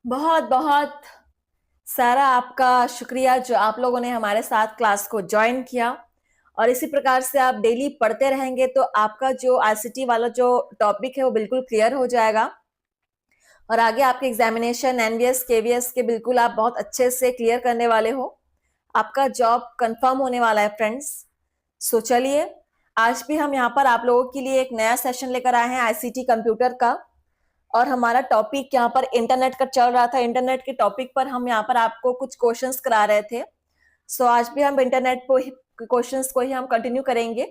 बहुत बहुत सारा आपका शुक्रिया जो आप लोगों ने हमारे साथ क्लास को ज्वाइन किया। और इसी प्रकार से आप डेली पढ़ते रहेंगे तो आपका जो आईसीटी वाला जो टॉपिक है वो बिल्कुल क्लियर हो जाएगा और आगे आपके एग्जामिनेशन एनवीएस केवीएस के बिल्कुल आप बहुत अच्छे से क्लियर करने वाले हो। आपका जॉब कंफर्म होने वाला है फ्रेंड्स। सो चलिए, आज भी हम यहाँ पर आप लोगों के लिए एक नया सेशन लेकर आए हैं आईसीटी कंप्यूटर का। और हमारा टॉपिक यहाँ पर इंटरनेट का चल रहा था। इंटरनेट के टॉपिक पर हम यहाँ पर आपको कुछ क्वेश्चंस करा रहे थे। सो आज भी हम इंटरनेट को ही क्वेश्चंस को ही हम कंटिन्यू करेंगे।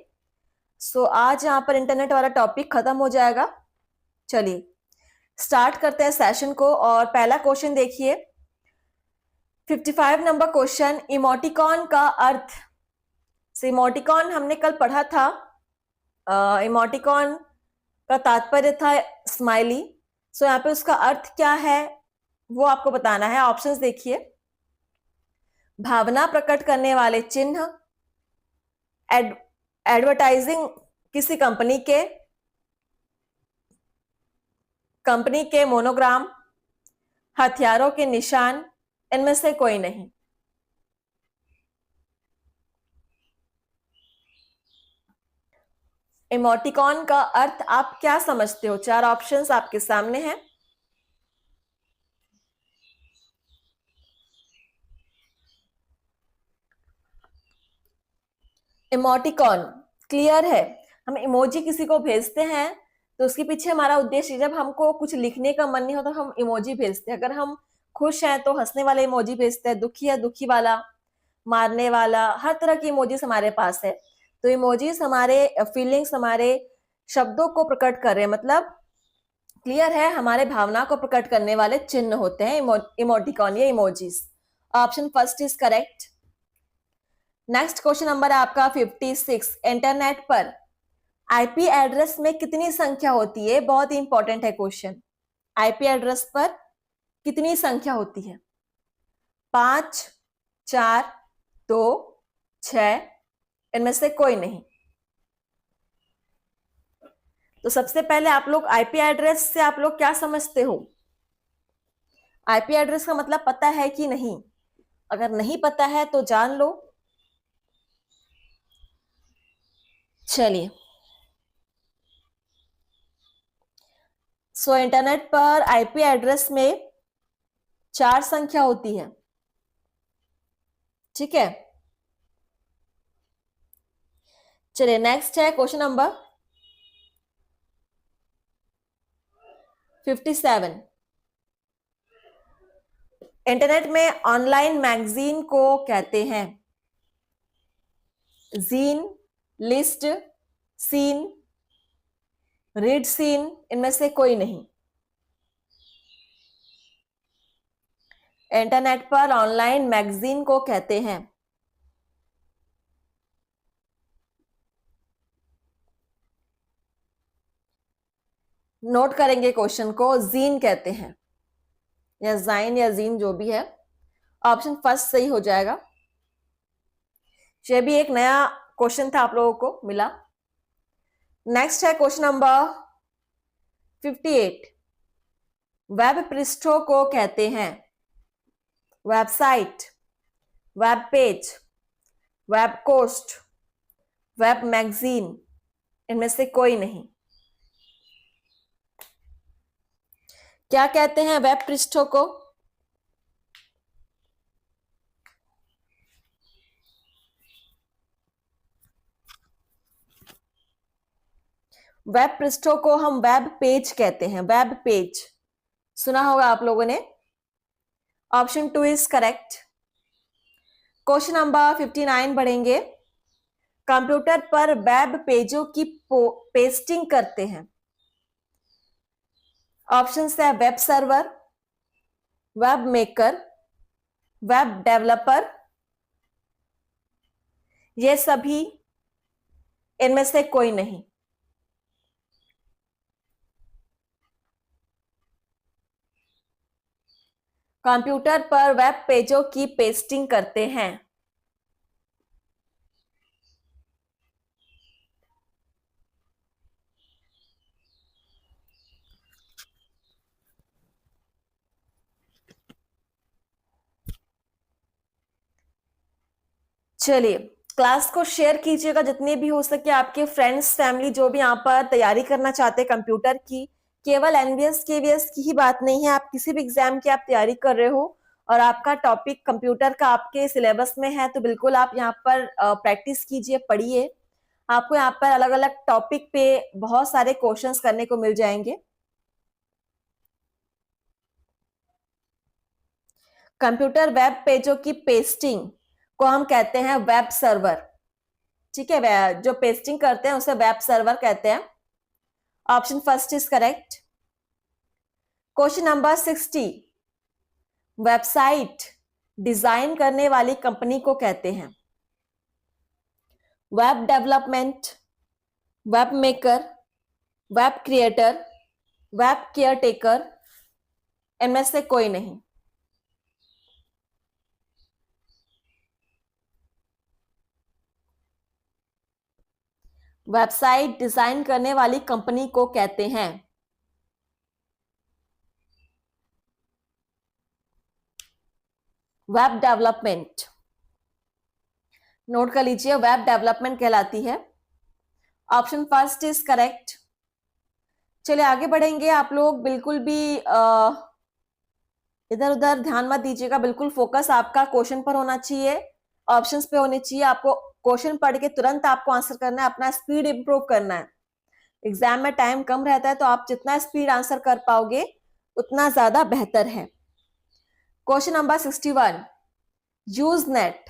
सो आज यहाँ पर इंटरनेट वाला टॉपिक खत्म हो जाएगा। चलिए स्टार्ट करते हैं सेशन को। और पहला क्वेश्चन देखिए, 55 नंबर क्वेश्चन, इमोटिकॉन का अर्थ। इमोटिकॉन हमने कल पढ़ा था। इमोटिकॉन का तात्पर्य था स्माइली। सो यहाँ पे उसका अर्थ क्या है वो आपको बताना है। ऑप्शंस देखिए, भावना प्रकट करने वाले चिन्ह, एडवर्टाइजिंग किसी कंपनी के मोनोग्राम, हथियारों के निशान, इनमें से कोई नहीं। इमोटिकॉन का अर्थ आप क्या समझते हो? चार ऑप्शंस आपके सामने हैं। इमोटिकॉन क्लियर है। हम इमोजी किसी को भेजते हैं तो उसके पीछे हमारा उद्देश्य, जब हमको कुछ लिखने का मन नहीं होता हम इमोजी भेजते हैं। अगर हम खुश हैं तो हंसने वाले इमोजी भेजते हैं, दुखी है दुखी वाला, मारने वाला, हर तरह की इमोजीज हमारे पास है। तो इमोजीज हमारे फीलिंग्स, हमारे शब्दों को प्रकट कर रहे हैं। मतलब क्लियर है, हमारे भावना को प्रकट करने वाले चिन्ह होते हैं इमोटिकॉन या emojis. Option first is correct. Next question number है आपका 56, इंटरनेट पर आईपी एड्रेस में कितनी संख्या होती है? बहुत ही इंपॉर्टेंट है क्वेश्चन। आईपी एड्रेस पर कितनी संख्या होती है? 5, 4, 2, 6, इनमें से कोई नहीं। तो सबसे पहले आप लोग आईपी एड्रेस से आप लोग क्या समझते हो? आईपी एड्रेस का मतलब पता है कि नहीं? अगर नहीं पता है तो जान लो। चलिए, सो इंटरनेट पर आईपी एड्रेस में 4 संख्या होती है। ठीक है, चलिए नेक्स्ट है क्वेश्चन नंबर 57। इंटरनेट में ऑनलाइन मैगजीन को कहते हैं zine, list, scene, read scene, इनमें से कोई नहीं। इंटरनेट पर ऑनलाइन मैगजीन को कहते हैं नोट करेंगे क्वेश्चन को, जीन कहते हैं या जाइन या जीन जो भी है। ऑप्शन फर्स्ट सही हो जाएगा। ये भी एक नया क्वेश्चन था आप लोगों को मिला। नेक्स्ट है क्वेश्चन नंबर 58, वेब पृष्ठों को कहते हैं website, web page, web cost, web magazine, इनमें से कोई नहीं। क्या कहते हैं वेब पृष्ठों को? वेब पृष्ठों को हम वेब पेज कहते हैं। वेब पेज सुना होगा आप लोगों ने। Option 2 is correct. Question number 59 बढ़ेंगे, कंप्यूटर पर वेब पेजों की पेस्टिंग करते हैं। ऑप्शन है web server, web maker, web developer, ये सभी, इनमें से कोई नहीं। कंप्यूटर पर वेब पेजों की पेस्टिंग करते हैं। चलिए, क्लास को शेयर कीजिएगा जितने भी हो सके, आपके फ्रेंड्स फैमिली जो भी यहाँ पर तैयारी करना चाहते हैं कंप्यूटर की। केवल एनवीएस केवीएस की ही बात नहीं है, आप किसी भी एग्जाम की आप तैयारी कर रहे हो और आपका टॉपिक कंप्यूटर का आपके सिलेबस में है, तो बिल्कुल आप यहाँ पर प्रैक्टिस कीजिए, पढ़िए। आपको यहाँ पर अलग अलग टॉपिक पे बहुत सारे क्वेश्चंस करने को मिल जाएंगे। कंप्यूटर वेब पेजों की पेस्टिंग को हम कहते हैं वेब सर्वर। ठीक है, जो पेस्टिंग करते हैं उसे वेब सर्वर कहते हैं। Option first is correct. Question number 60, website design करने वाली कंपनी को कहते हैं web development, web maker, web creator, web caretaker, इनमें से कोई नहीं। वेबसाइट डिजाइन करने वाली कंपनी को कहते हैं वेब डेवलपमेंट। नोट कर लीजिए, वेब डेवलपमेंट कहलाती है। Option first is correct. चलिए आगे बढ़ेंगे। आप लोग बिल्कुल भी इधर उधर ध्यान मत दीजिएगा, बिल्कुल फोकस आपका क्वेश्चन पर होना चाहिए, ऑप्शंस पे होने चाहिए। आपको क्वेश्चन पढ़ के तुरंत आपको आंसर करना है, अपना स्पीड इंप्रूव करना है। एग्जाम में टाइम कम रहता है, तो आप जितना स्पीड आंसर कर पाओगे उतना ज्यादा बेहतर है। Question number 61, Usenet.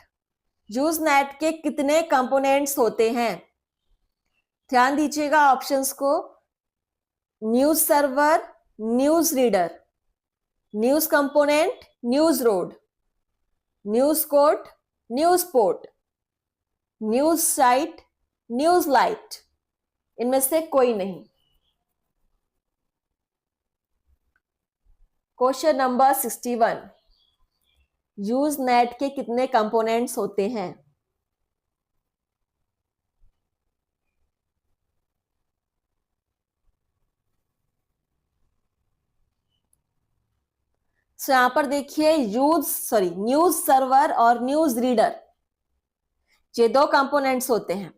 यूजनेट के कितने कंपोनेंट्स होते हैं? ध्यान दीजिएगा ऑप्शंस को। News server, news reader, news component, news road, news court, news port, news site, news light, इनमें से कोई नहीं। क्वेश्चन नंबर 61, यूज नेट के कितने कंपोनेंट्स होते हैं? यहां पर देखिए, न्यूज सर्वर और न्यूज रीडर, ये दो कंपोनेंट्स होते हैं।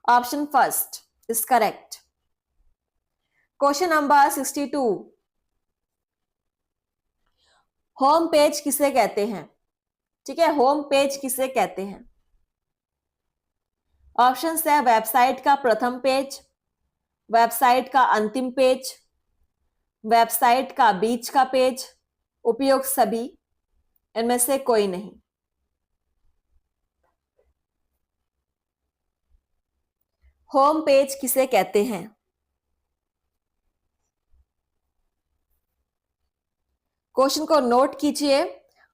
Option first is correct. Question number 62, home page किसे कहते हैं? ठीक है, होम पेज किसे कहते हैं? ऑप्शन है वेबसाइट का प्रथम पेज, वेबसाइट का अंतिम पेज, वेबसाइट का बीच का पेज, उपयोग सभी, इनमें से कोई नहीं। होम पेज किसे कहते हैं? क्वेश्चन को नोट कीजिए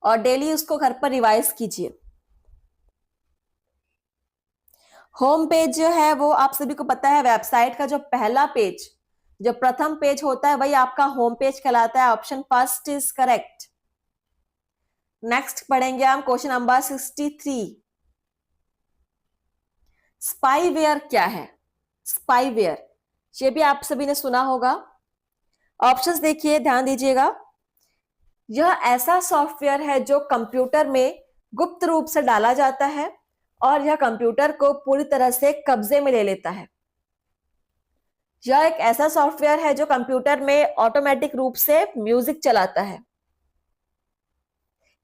और डेली उसको घर पर रिवाइज कीजिए। होम पेज जो है वो आप सभी को पता है, वेबसाइट का जो पहला पेज, जो प्रथम पेज होता है, वही आपका होम पेज कहलाता है। Option first is correct. Next पढ़ेंगे हम क्वेश्चन नंबर 63, स्पाईवेयर क्या है? स्पाईवेयर, ये भी आप सभी ने सुना होगा। ऑप्शंस देखिए, ध्यान दीजिएगा। यह ऐसा सॉफ्टवेयर है जो कंप्यूटर में गुप्त रूप से डाला जाता है और यह कंप्यूटर को पूरी तरह से कब्जे में ले लेता है। यह एक ऐसा सॉफ्टवेयर है जो कंप्यूटर में ऑटोमेटिक रूप से म्यूजिक चलाता है।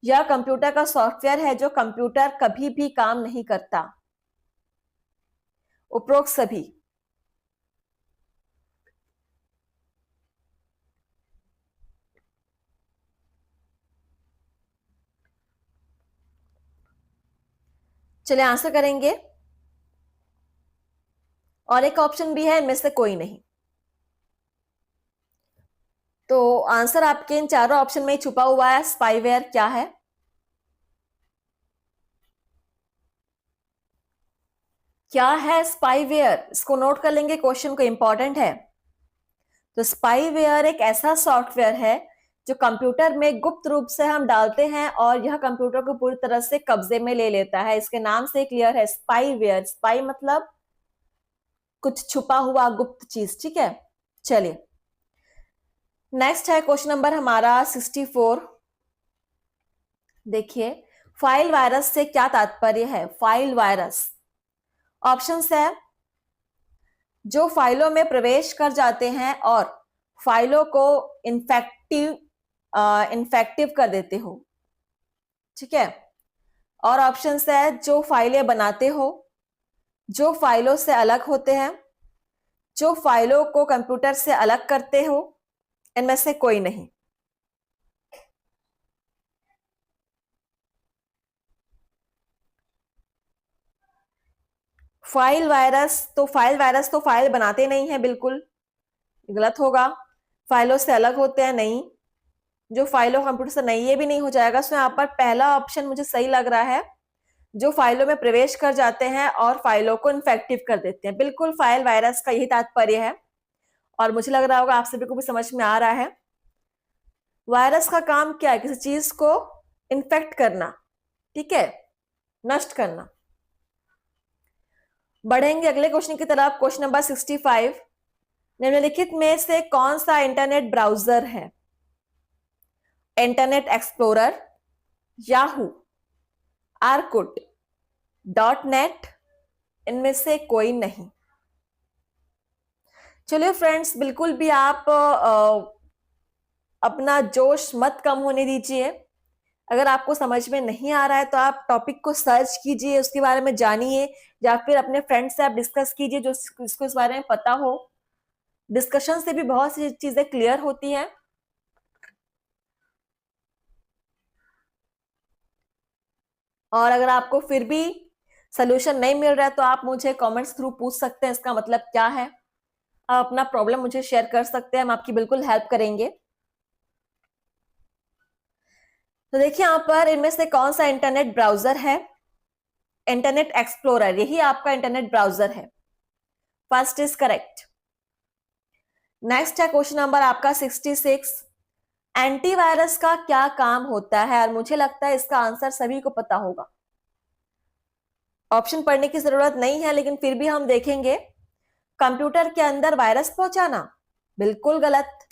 यह कंप्यूटर का सॉफ्टवेयर है जो कंप्यूटर कभी भी काम नहीं करता। उपरोक्त सभी। चलिए आंसर करेंगे। और एक ऑप्शन भी है, इनमें से कोई नहीं। तो आंसर आपके इन चारों ऑप्शन में छुपा हुआ है। स्पाईवेयर क्या है? क्या है स्पाईवेयर? इसको नोट कर लेंगे, क्वेश्चन को इंपॉर्टेंट है। तो स्पाईवेयर एक ऐसा सॉफ्टवेयर है जो कंप्यूटर में गुप्त रूप से हम डालते हैं और यह कंप्यूटर को पूरी तरह से कब्जे में ले लेता है। इसके नाम से क्लियर है, स्पाईवेयर। स्पाई मतलब कुछ छुपा हुआ गुप्त चीज। ठीक है, चलिए नेक्स्ट है क्वेश्चन नंबर हमारा 64। देखिए, फाइल वायरस से क्या तात्पर्य है? फाइल वायरस ऑप्शंस है जो फाइलों में प्रवेश कर जाते हैं और फाइलों को इन्फेक्टिव कर देते हो, ठीक है। और ऑप्शंस है जो फाइलें बनाते हो, जो फाइलों से अलग होते हैं, जो फाइलों को कंप्यूटर से अलग करते हो, इनमें से कोई नहीं। फाइल वायरस तो फाइल बनाते नहीं है, बिल्कुल गलत होगा। फाइलों से अलग होते हैं, नहीं। जो फाइलों कंप्यूटर से नहीं, ये भी नहीं हो जाएगा। सो यहाँ पर पहला ऑप्शन मुझे सही लग रहा है, जो फाइलों में प्रवेश कर जाते हैं और फाइलों को इन्फेक्टिव कर देते हैं। बिल्कुल फाइल वायरस का यही तात्पर्य है और मुझे लग रहा होगा आप सभी को भी समझ में आ रहा है। वायरस का काम क्या है? किसी चीज को इन्फेक्ट करना, ठीक है, नष्ट करना। बढ़ेंगे अगले क्वेश्चन की तरफ। क्वेश्चन नंबर 65, निम्नलिखित में से कौन सा इंटरनेट ब्राउजर है? Internet explorer, Yahoo, Orkut, dot net, इनमें से कोई नहीं। चलिए फ्रेंड्स, बिल्कुल भी आप अपना जोश मत कम होने दीजिए। अगर आपको समझ में नहीं आ रहा है तो आप टॉपिक को सर्च कीजिए, उसके बारे में जानिए, या फिर अपने फ्रेंड से आप डिस्कस कीजिए जो जिसको इस बारे में पता हो। डिस्कशन से भी बहुत सी चीजें क्लियर होती हैं। और अगर आपको फिर भी सोल्यूशन नहीं मिल रहा है तो आप मुझे कमेंट्स थ्रू पूछ सकते हैं इसका मतलब क्या है। आप अपना प्रॉब्लम मुझे शेयर कर सकते हैं, हम आपकी बिल्कुल हेल्प करेंगे। तो देखिए यहाँ पर इनमें से कौन सा इंटरनेट ब्राउजर है? इंटरनेट एक्सप्लोरर, यही आपका इंटरनेट ब्राउजर है। First is correct. नेक्स्ट है क्वेश्चन नंबर आपका 66, एंटीवायरस का क्या काम होता है? और मुझे लगता है इसका आंसर सभी को पता होगा। ऑप्शन पढ़ने की जरूरत नहीं है, लेकिन फिर भी हम देखेंगे। कंप्यूटर के अंदर वायरस पहुंचाना, बिल्कुल गलत।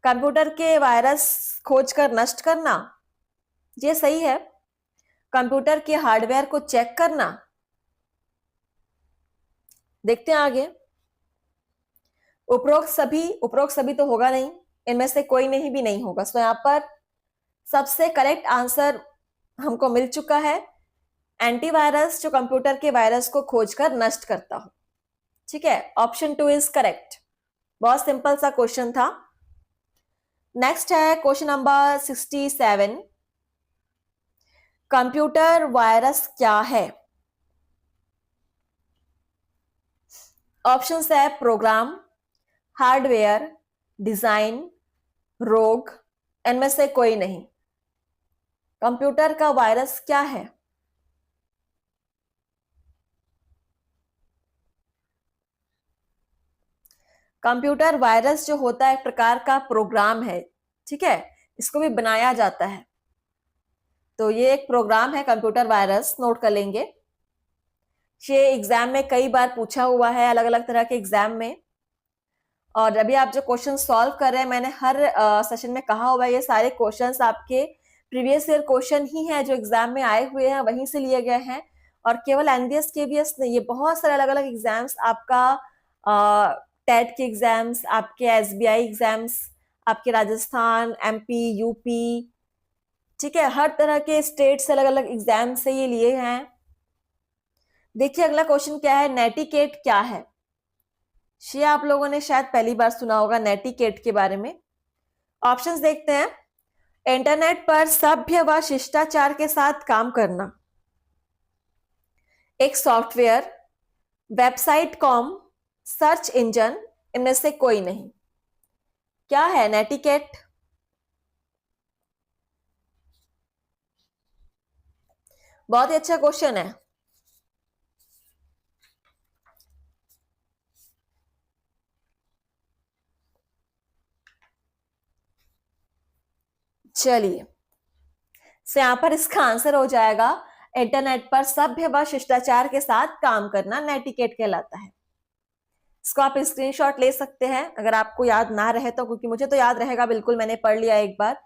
कंप्यूटर के वायरस खोजकर नष्ट करना, ये सही है। कंप्यूटर के हार्डवेयर को चेक करना, देखते हैं आगे। उपरोक्त सभी तो होगा नहीं, इनमें से कोई नहीं भी नहीं होगा। सो यहां पर सबसे करेक्ट आंसर हमको मिल चुका है, एंटीवायरस जो कंप्यूटर के वायरस को खोजकर नष्ट करता हो, ठीक है। Option 2 is correct. बहुत सिंपल सा क्वेश्चन था। नेक्स्ट है क्वेश्चन नंबर 67, कंप्यूटर वायरस क्या है? ऑप्शंस है प्रोग्राम, हार्डवेयर, डिजाइन, रोग, इनमें से कोई नहीं। कंप्यूटर का वायरस क्या है? कंप्यूटर वायरस जो होता है एक प्रकार का प्रोग्राम है, ठीक है, इसको भी बनाया जाता है। तो ये एक प्रोग्राम है कंप्यूटर वायरस, नोट कर लेंगे। ये एग्जाम में कई बार पूछा हुआ है, अलग अलग तरह के एग्जाम में। और अभी आप जो क्वेश्चन सॉल्व कर रहे हैं, मैंने हर सेशन में कहा हुआ है, ये सारे क्वेश्चंस आपके प्रीवियस ईयर क्वेश्चन ही हैं जो एग्जाम में आए हुए हैं, वहीं से लिए गए हैं। और केवल एनडीएस केवीएस नहीं, ये बहुत सारे अलग अलग एग्जाम्स, आपका टेट के एग्जाम्स, आपके एसबीआई एग्जाम्स, आपके राजस्थान, एमपी, यूपी, ठीक है, हर तरह के स्टेट से अलग अलग एग्जाम से ये लिए हैं। देखिए अगला क्वेश्चन क्या है, नेटिकेट क्या है? ये आप लोगों ने शायद पहली बार सुना होगा नेटिकेट के बारे में। ऑप्शंस देखते हैं। इंटरनेट पर सभ्य व शिष्टाचार के साथ काम करना, एक software, website com, search engine, इनमें से कोई नहीं। क्या है नेटिकेट? बहुत ही अच्छा क्वेश्चन है। चलिए, से यहां पर इसका आंसर हो जाएगा, इंटरनेट पर सभ्य व शिष्टाचार के साथ काम करना नेटिकेट कहलाता है। इसको आप स्क्रीनशॉट ले सकते हैं अगर आपको याद ना रहे तो, क्योंकि मुझे तो याद रहेगा बिल्कुल, मैंने पढ़ लिया एक बार।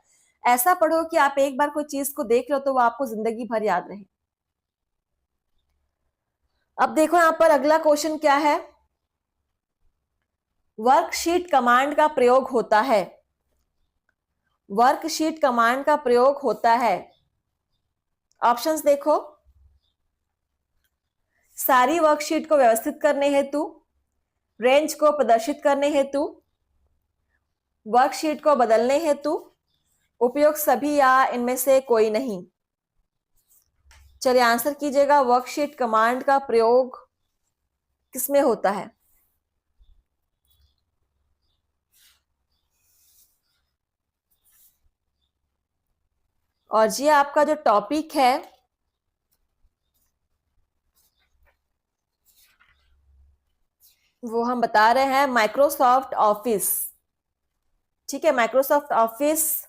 ऐसा पढ़ो कि आप एक बार कोई चीज को देख लो तो वो आपको जिंदगी भर याद रहे। अब देखो यहां पर अगला क्वेश्चन क्या है। वर्कशीट कमांड का प्रयोग होता है। वर्कशीट कमांड का प्रयोग होता है। ऑप्शंस देखो। सारी वर्कशीट को व्यवस्थित करने हेतु, रेंज को प्रदर्शित करने हेतु, वर्कशीट को बदलने हेतु, उपयोग सभी या इनमें से कोई नहीं। चलिए आंसर कीजिएगा। वर्कशीट कमांड का प्रयोग किसमें होता है? और जी आपका जो टॉपिक है वो हम बता रहे हैं माइक्रोसॉफ्ट ऑफिस। ठीक है, माइक्रोसॉफ्ट ऑफिस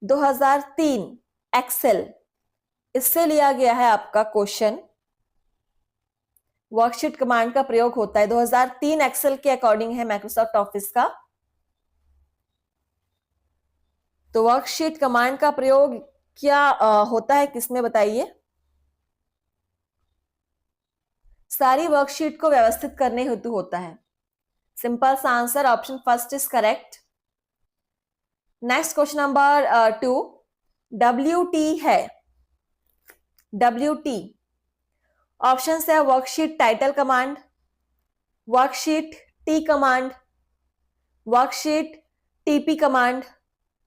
2003 एक्सेल, इससे लिया गया है आपका क्वेश्चन। वर्कशीट कमांड का प्रयोग होता है 2003 एक्सेल के अकॉर्डिंग है माइक्रोसॉफ्ट ऑफिस का। तो वर्कशीट कमांड का प्रयोग क्या होता है किसमें बताइए? सारी वर्कशीट को व्यवस्थित करने हेतु होता है। सिंपल सा answer option first is correct. Next question number 2, WT है। WT ऑप्शन है worksheet title command, worksheet T command, worksheet TP command,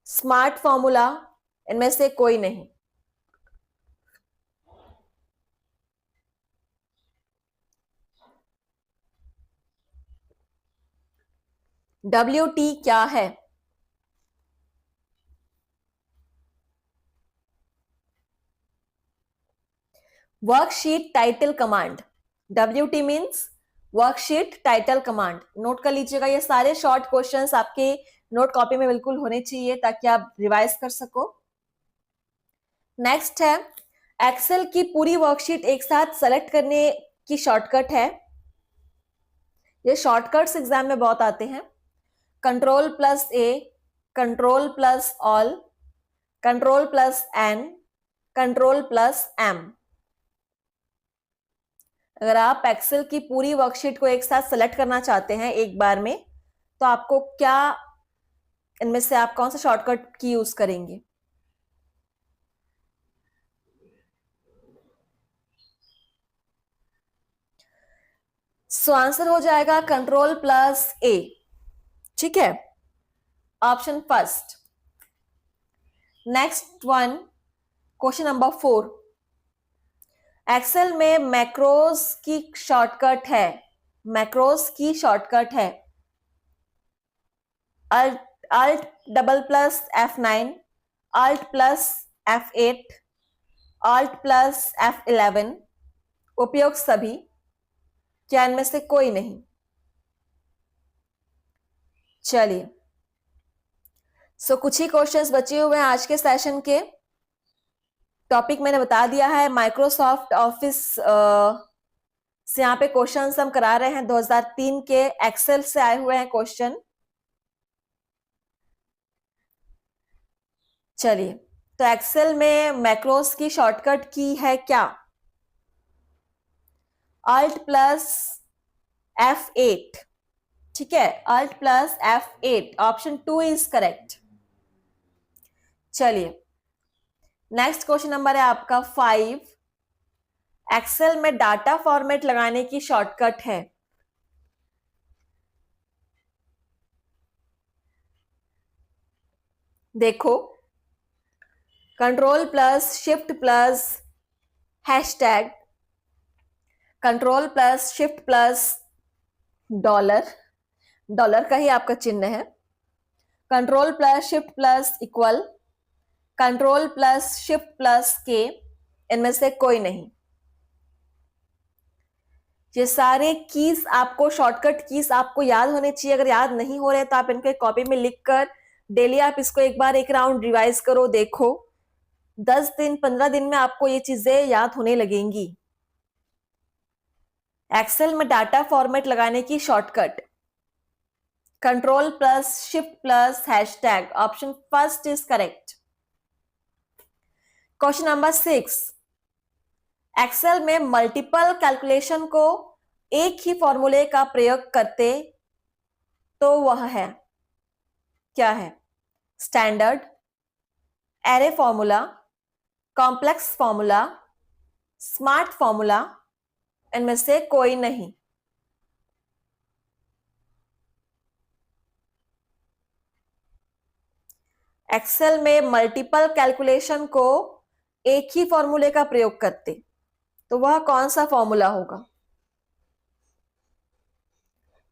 smart formula, इनमें से कोई नहीं। WT क्या है? Worksheet title command. WT means worksheet title command. Note कर लीजिएगा, ये सारे शॉर्ट क्वेश्चंस आपके नोट कॉपी में बिल्कुल होने चाहिए ताकि आप रिवाइज कर सको। नेक्स्ट है एक्सेल की पूरी वर्कशीट एक साथ सेलेक्ट करने की शॉर्टकट है। ये शॉर्टकट्स एग्जाम में बहुत आते हैं। Ctrl+A, Ctrl+All, Ctrl+N, Ctrl+M। अगर आप एक्सेल की पूरी वर्कशीट को एक साथ सेलेक्ट करना चाहते हैं एक बार में, तो आपको क्या इनमें से आप कौन सा शॉर्टकट की यूज करेंगे? सो आंसर हो जाएगा Ctrl+A। ठीक है, option first. Next one, question number 4। Excel में मैक्रोज की शॉर्टकट है। मैक्रोज की शॉर्टकट है Alt+F9, Alt+F8, Alt+F11, उपयोग सभी, क्या इनमें से कोई नहीं? चलिए, सो कुछ ही क्वेश्चंस बचे हुए हैं आज के सेशन के। टॉपिक मैंने बता दिया है माइक्रोसॉफ्ट ऑफिस से। यहाँ पे क्वेश्चंस हम करा रहे हैं 2003 के एक्सेल से आए हुए हैं क्वेश्चन। चलिए, तो एक्सेल में मैक्रोस की शॉर्टकट की है क्या? Alt+F8। ठीक है, Alt+F8, ऑप्शन 2 इज करेक्ट। चलिए, नेक्स्ट क्वेश्चन नंबर है आपका 5। एक्सेल में डाटा फॉर्मेट लगाने की शॉर्टकट है। देखो, Ctrl+Shift+#, Ctrl+Shift+$, डॉलर का ही आपका चिन्ह है, Ctrl+Shift+=, Ctrl+Shift+K, इनमें से कोई नहीं। ये सारे कीज आपको, शॉर्टकट कीज आपको याद होने चाहिए। अगर याद नहीं हो रहे तो आप इनके कॉपी में लिखकर डेली आप इसको एक बार एक राउंड रिवाइज करो। देखो 10 दिन 15 दिन में आपको ये चीजें याद होने लगेंगी। एक्सेल में डाटा फॉर्मेट लगाने की shortcut Ctrl+Shift+#, option first is correct. Question number 6, Excel में मल्टीपल कैलकुलेशन को एक ही फॉर्मूले का प्रयोग करते तो वह है, क्या है? Standard, array formula, complex formula, smart formula, इनमें से कोई नहीं। एक्सेल में मल्टीपल कैलकुलेशन को एक ही फॉर्मूले का प्रयोग करते तो वह कौन सा फॉर्मूला होगा?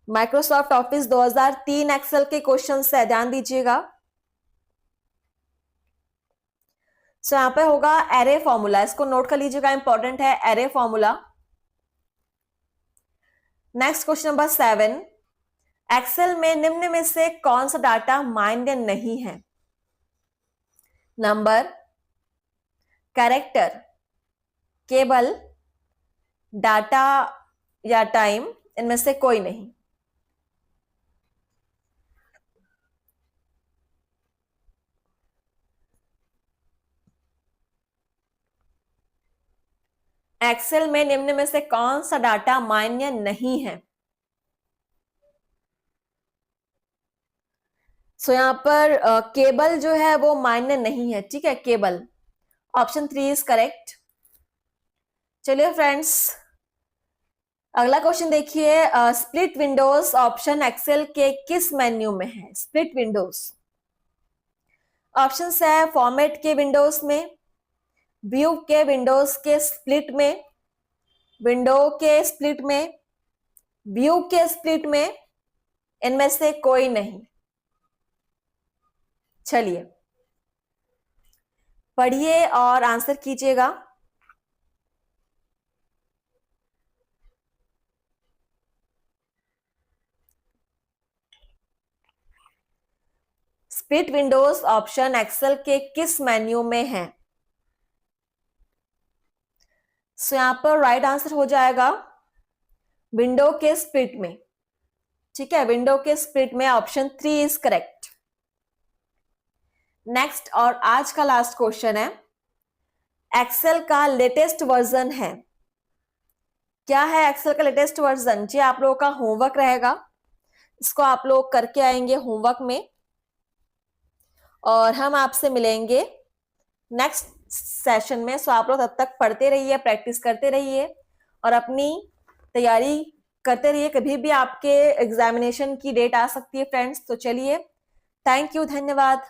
माइक्रोसॉफ्ट ऑफिस 2003 एक्सेल के क्वेश्चन से ध्यान दीजिएगा। सो यहां पे होगा एरे फॉर्मूला, इसको नोट कर लीजिएगा, इंपॉर्टेंट है array formula. Next question number 7, Excel में निम्न में से कौन सा डाटा मान्य नहीं है? नंबर, कैरेक्टर, केबल, डाटा या टाइम, इनमें से कोई नहीं। एक्सेल में निम्न में से कौन सा डाटा मान्य नहीं है? सो यहां पर केबल जो है वो मान्य नहीं है, ठीक है, केबल। Option 3 is correct. चलिए फ्रेंड्स, अगला क्वेश्चन देखिए, स्प्लिट विंडोज ऑप्शन एक्सेल के किस मेन्यू में है? स्प्लिट विंडोज ऑप्शन है फॉर्मेट के विंडोज में, व्यू के विंडोज के स्प्लिट में, विंडो के स्प्लिट में, व्यू के स्प्लिट में, इनमें से कोई नहीं। चलिए पढ़िए और आंसर कीजिएगा। स्प्लिट विंडोज ऑप्शन एक्सेल के किस मेन्यू में है? सो यहां पर राइट आंसर हो जाएगा विंडो के स्प्लिट में, ठीक है, विंडो के स्प्लिट में ऑप्शन 3 इज करेक्ट। नेक्स्ट और आज का लास्ट क्वेश्चन है, एक्सेल का लेटेस्ट वर्जन है, क्या है एक्सेल का लेटेस्ट वर्जन? जी आप लोगों का होमवर्क रहेगा, इसको आप लोग करके आएंगे होमवर्क में, और हम आपसे मिलेंगे नेक्स्ट सेशन में। सो आप लोग तब तक पढ़ते रहिए, प्रैक्टिस करते रहिए और अपनी तैयारी करते रहिए। कभी भी आपके एग्जामिनेशन की डेट आ सकती है फ्रेंड्स। तो चलिए, थैंक यू, धन्यवाद।